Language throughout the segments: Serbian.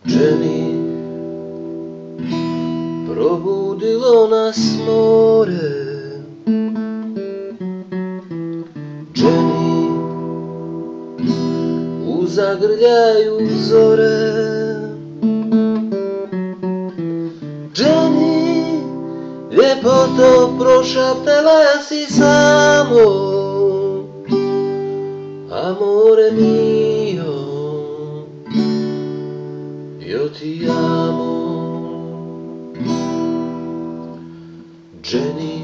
Jenny, probudilo nas more. Jenny, u zagrljaju zore. Jenny, ljepoto prošaptala si samo, amore mio, io ti amo. Jenny,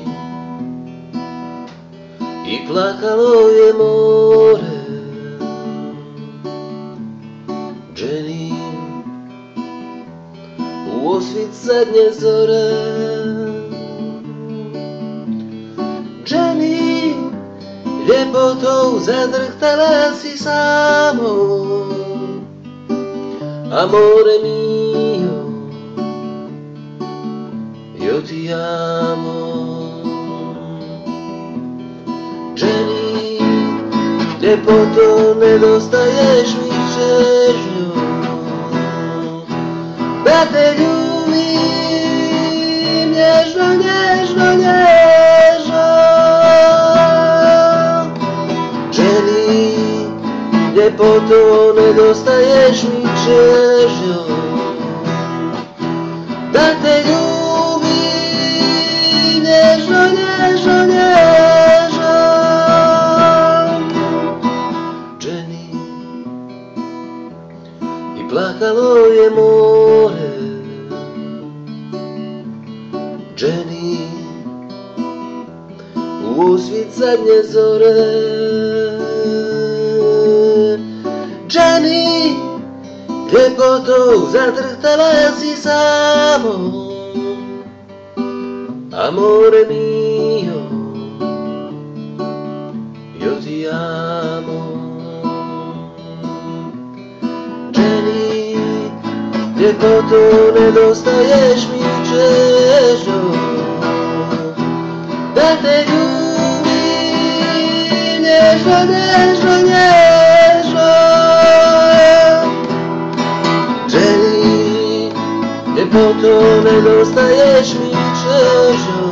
i plakalo je more. Jenny, u osvit zadnje zore. Jenny, ljepoto zadrhtala si samo, amore mio, io ti amo. Jenny, ljepoto nedostaješ mi čežnjo, da te ljubim nježno, nježno, nježno. Jenny, ljepoto nedostaješ mi čežnjo, da te ljubim nježno, nježno, nježno. Jenny, i plakalo je more. Jenny, u osvit zadnje zore. Jenny, ljepoto zadrhtala si samo, amore mio, io ti amo. Jenny, ljepoto nedostaješ mi čežnjo, da te ljubim nježno, nježno, nježno. Jenny, ljepoto nedostaješ mi čežnjo,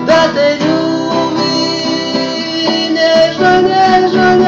da te ljubim nježno, nježno, nježno.